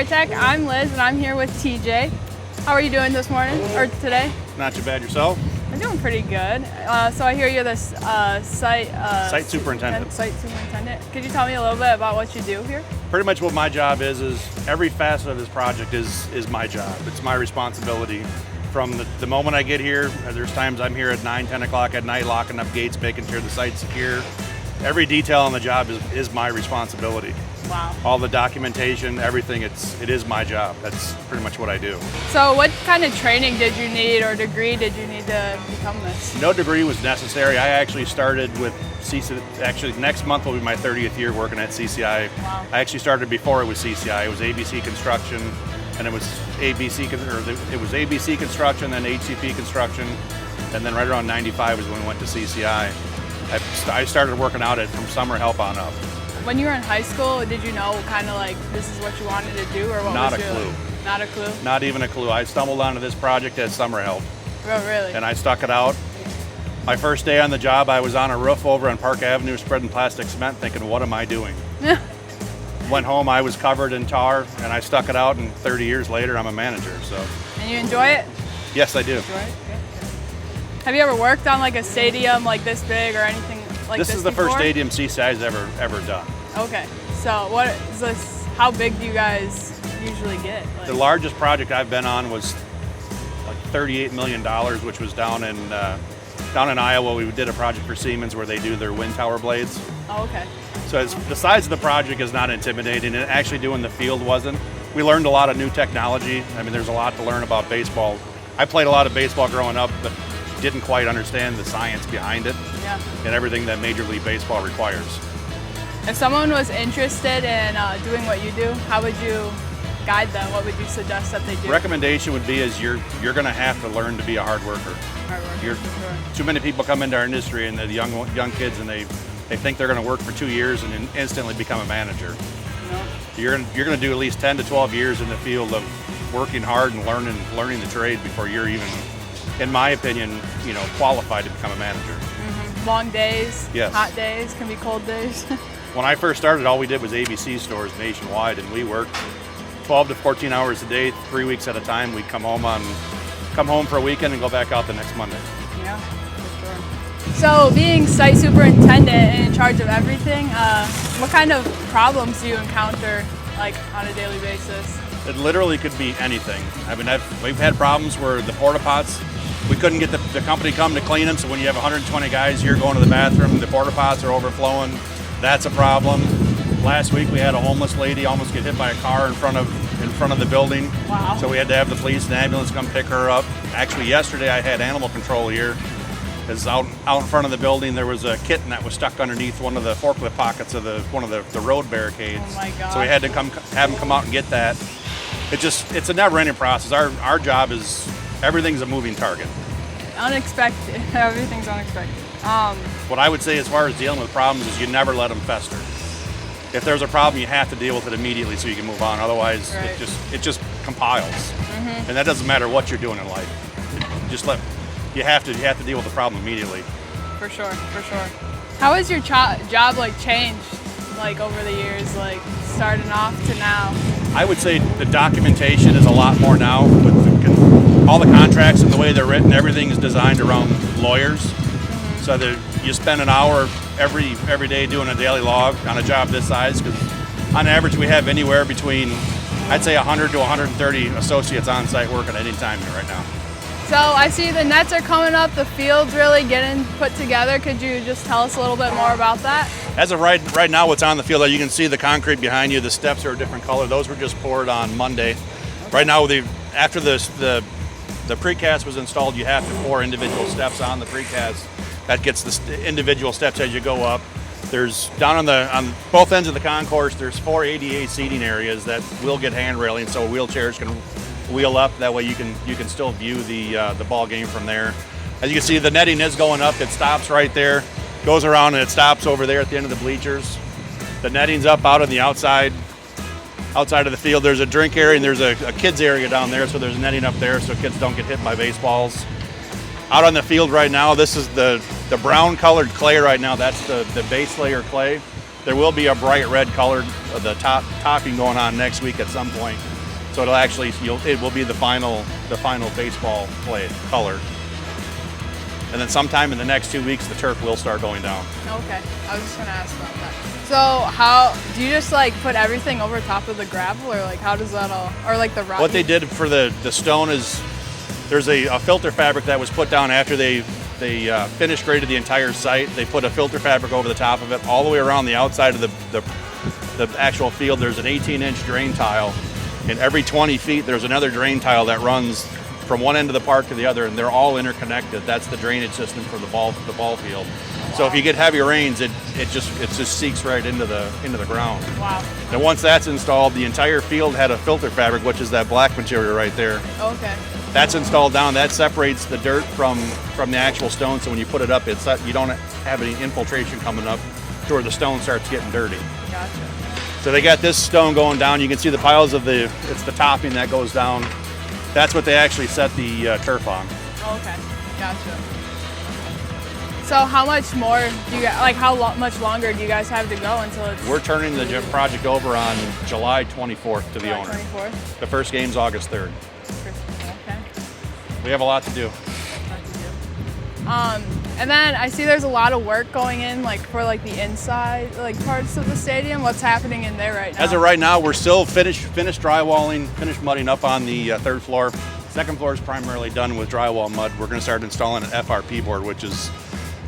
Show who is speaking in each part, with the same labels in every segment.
Speaker 1: CareerTalk. I'm Liz, and I'm here with TJ. How are you doing this morning, or today?
Speaker 2: Not too bad. Yourself?
Speaker 1: I'm doing pretty good. So I hear you're the
Speaker 2: Site superintendent.
Speaker 1: Site superintendent. Could you tell me a little bit about what you do here?
Speaker 2: Pretty much what my job is every facet of this project is my job. It's my responsibility. From the moment I get here, there's times I'm here at 9, 10 o'clock at night, locking up gates, making sure the site's secure. Every detail on the job is my responsibility.
Speaker 1: Wow.
Speaker 2: All the documentation, everything, it is my job. That's pretty much what I do.
Speaker 1: So what kind of training did you need or degree did you need to become this?
Speaker 2: No degree was necessary. I actually started with CCI. Actually, next month will be my 30th year working at CCI.
Speaker 1: Wow.
Speaker 2: I actually started before it was CCI. It was ABC Construction, and it was ABC Construction, then HCP Construction, and then right around 95 is when we went to CCI. I started working out from summer help on up.
Speaker 1: When you were in high school, did you know kind of like this is what you wanted to do, or what
Speaker 2: Not
Speaker 1: was
Speaker 2: a clue.
Speaker 1: Not a clue?
Speaker 2: Not even a clue. I stumbled onto this project as summer help.
Speaker 1: Oh, really?
Speaker 2: And I stuck it out. My first day on the job, I was on a roof over on Park Avenue spreading plastic cement thinking, what am I doing? Went home, I was covered in tar, and I stuck it out, and 30 years later, I'm a manager. So.
Speaker 1: And you enjoy it?
Speaker 2: Yes, I do.
Speaker 1: Enjoy it? Okay. Have you ever worked on like a stadium like this big or anything like this?
Speaker 2: This is the first stadium CCI's ever done.
Speaker 1: Okay. So what is this? How big do you guys usually get? Like,
Speaker 2: the largest project I've been on was like $38 million, which was down in Iowa. We did a project for Siemens where they do their wind tower blades.
Speaker 1: Oh, okay.
Speaker 2: So the size of the project is not intimidating, and actually doing the field wasn't. We learned a lot of new technology. I mean, there's a lot to learn about baseball. I played a lot of baseball growing up, but didn't quite understand the science behind it and everything that Major League Baseball requires.
Speaker 1: If someone was interested in doing what you do, how would you guide them? What would you suggest that they do?
Speaker 2: Recommendation would be you're going to have to learn to be a hard worker.
Speaker 1: Sure.
Speaker 2: Too many people come into our industry and the young kids and they think they're going to work for 2 years and then instantly become a manager.
Speaker 1: No.
Speaker 2: You're going to do at least 10 to 12 years in the field of working hard and learning the trade before you're even, in my opinion, qualified to become a manager.
Speaker 1: Mm-hmm. Long days,
Speaker 2: yes.
Speaker 1: Hot days, can be cold days.
Speaker 2: When I first started, all we did was ABC stores nationwide, and we worked 12 to 14 hours a day, 3 weeks at a time. We'd come home for a weekend and go back out the next Monday.
Speaker 1: Yeah, for sure. So being site superintendent and in charge of everything, what kind of problems do you encounter like on a daily basis?
Speaker 2: It literally could be anything. I mean, we've had problems where the porta pots, we couldn't get the company come to clean them, so when you have 120 guys here going to the bathroom, the porta pots are overflowing. That's a problem. Last week we had a homeless lady almost get hit by a car in front of the building.
Speaker 1: Wow.
Speaker 2: So we had to have the police and ambulance come pick her up. Actually, yesterday I had animal control here, because out in front of the building there was a kitten that was stuck underneath one of the forklift pockets of one of the road barricades.
Speaker 1: Oh my God.
Speaker 2: So we had to have them come out and get that. It's a never-ending process. Our job is, everything's a moving target.
Speaker 1: Unexpected. Everything's unexpected.
Speaker 2: What I would say as far as dealing with problems is you never let them fester. If there's a problem, you have to deal with it immediately so you can move on. Otherwise,
Speaker 1: right.
Speaker 2: it just compiles, and that doesn't matter what you're doing in life. You have to deal with the problem immediately.
Speaker 1: For sure. How has your job like changed like over the years, like starting off to now?
Speaker 2: I would say the documentation is a lot more now with all the contracts and the way they're written. Everything is designed around lawyers. So you spend an hour every day doing a daily log on a job this size, because on average we have anywhere between, I'd say 100 to 130 associates on site working at any time here right now.
Speaker 1: So I see the nets are coming up, the field's really getting put together. Could you just tell us a little bit more about that?
Speaker 2: As of right now, what's on the field, you can see the concrete behind you. The steps are a different color. Those were just poured on Monday. Okay. Right now, after the precast was installed, you have to pour individual steps on the precast. That gets the individual steps as you go up. There's on both ends of the concourse, there's 4 ADA seating areas that will get hand railing, so wheelchairs can wheel up. That way you can still view the ball game from there. As you can see, the netting is going up. It stops right there, goes around, and it stops over there at the end of the bleachers. The netting's up out on the outside of the field. There's a drink area and there's a kids area down there, so there's netting up there so kids don't get hit by baseballs. Out on the field right now, this is the brown colored clay right now. That's the base layer clay. There will be a bright red color, the topping going on next week at some point. So it'll actually, it will be the final baseball play color. And then sometime in the next 2 weeks, the turf will start going down.
Speaker 1: Okay, I was just gonna ask about that. So how, do you just like put everything over top of the gravel, or like how does that all, or like the rock?
Speaker 2: What they did for the stone is, there's a filter fabric that was put down after they finish graded the entire site. They put a filter fabric over the top of it, all the way around the outside of the actual field. There's an 18-inch drain tile, and every 20 feet there's another drain tile that runs from one end of the park to the other, and they're all interconnected. That's the drainage system for the ball field. So if you get heavy rains, it just seeps right into the ground.
Speaker 1: Wow.
Speaker 2: And once that's installed, the entire field had a filter fabric, which is that black material right there.
Speaker 1: Okay.
Speaker 2: That's installed down. That separates the dirt from the actual stone. So when you put it up, you don't have any infiltration coming up to where the stone starts getting dirty.
Speaker 1: Gotcha.
Speaker 2: So they got this stone going down. You can see the piles of it's the topping that goes down. That's what they actually set the turf on.
Speaker 1: Okay, gotcha. So how much more do you, like how much longer do you guys have to go until it's...
Speaker 2: We're turning the project over on July 24th to the owner.
Speaker 1: 24th?
Speaker 2: The first game's August 3rd.
Speaker 1: Okay.
Speaker 2: We have a lot to do.
Speaker 1: And then I see there's a lot of work going in, like for like the inside, like parts of the stadium. What's happening in there right now?
Speaker 2: As of right now, we're still finished drywalling, finished mudding up on the third floor. Second floor is primarily done with drywall mud. We're going to start installing an FRP board, which is,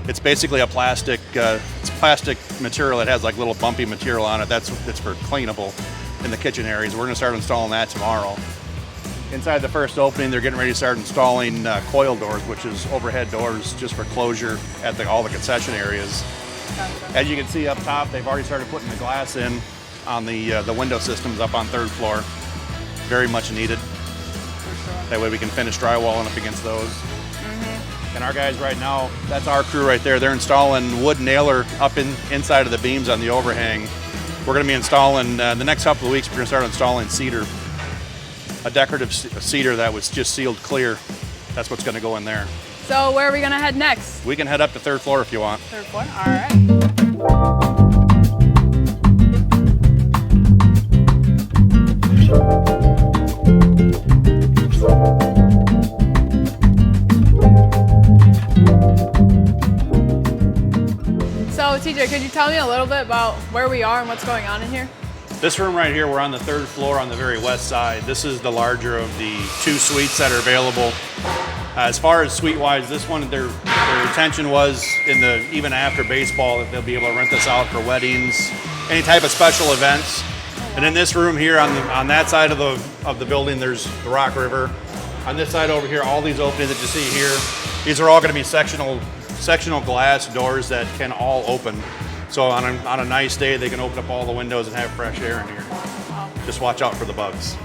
Speaker 2: it's basically a plastic, it's plastic material that has like little bumpy material on it. It's for cleanable in the kitchen areas. We're going to start installing that tomorrow. Inside the first opening, they're getting ready to start installing coil doors, which is overhead doors just for closure at all the concession areas.
Speaker 1: Gotcha.
Speaker 2: As you can see up top, they've already started putting the glass in on the window systems up on third floor. Very much needed.
Speaker 1: For sure.
Speaker 2: That way we can finish drywalling up against those. And our guys right now, that's our crew right there. They're installing wood nailer up inside of the beams on the overhang. We're going to be installing, the next couple of weeks, we're going to start installing cedar. A decorative cedar that was just sealed clear. That's what's going to go in there.
Speaker 1: So where are we going to head next?
Speaker 2: We can head up to third floor if you want.
Speaker 1: Third floor? All right. So TJ, could you tell me a little bit about where we are and what's going on in here?
Speaker 2: This room right here, we're on the third floor on the very west side. This is the larger of the 2 suites that are available. As far as suite-wise, this one, their intention was even after baseball that they'll be able to rent this out for weddings, any type of special events. And in this room here, on that side of the building, there's the Rock River. On this side over here, all these openings that you see here, these are all going to be sectional glass doors that can all open. So on a nice day, they can open up all the windows and have fresh air in here. Just watch out for the bugs.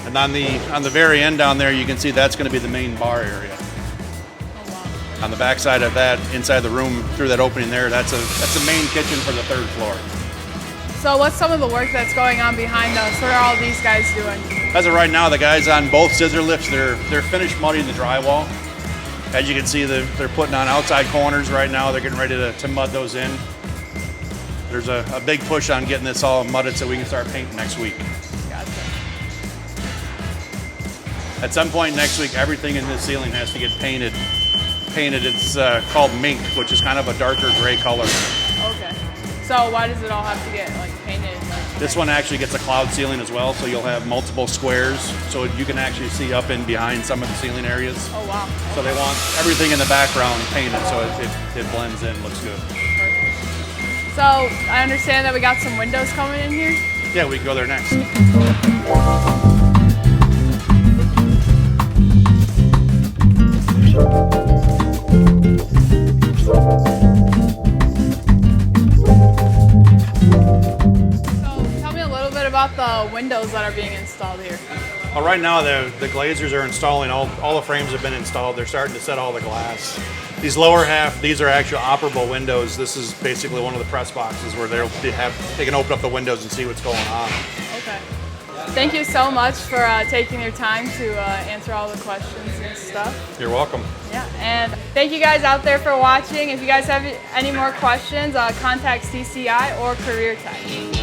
Speaker 2: And on the very end down there, you can see that's going to be the main bar area.
Speaker 1: Oh, wow.
Speaker 2: On the back side of that, inside the room, through that opening there, that's the main kitchen for the third floor.
Speaker 1: So what's some of the work that's going on behind us? What are all these guys doing?
Speaker 2: As of right now, the guys on both scissor lifts, they're finished mudding the drywall. As you can see, they're putting on outside corners right now. They're getting ready to mud those in. There's a big push on getting this all mudded so we can start painting next week.
Speaker 1: Gotcha.
Speaker 2: At some point next week, everything in this ceiling has to get painted. It's called mink, which is kind of a darker gray color.
Speaker 1: Okay. So why does it all have to get like painted?
Speaker 2: This one actually gets a cloud ceiling as well, so you'll have multiple squares, so you can actually see up and behind some of the ceiling areas.
Speaker 1: Oh wow.
Speaker 2: So they want everything in the background painted so it blends in, looks good.
Speaker 1: Perfect. So I understand that we got some windows coming in here?
Speaker 2: Yeah, we can go there next.
Speaker 1: About the windows that are being installed here?
Speaker 2: Well, right now the glazers are installing, all the frames have been installed. They're starting to set all the glass. These lower half, these are actual operable windows. This is basically one of the press boxes where they can open up the windows and see what's going on.
Speaker 1: Okay. Thank you so much for taking your time to answer all the questions and stuff.
Speaker 2: You're welcome.
Speaker 1: Yeah. And thank you guys out there for watching. If you guys have any more questions, contact CCI or CareerTalk.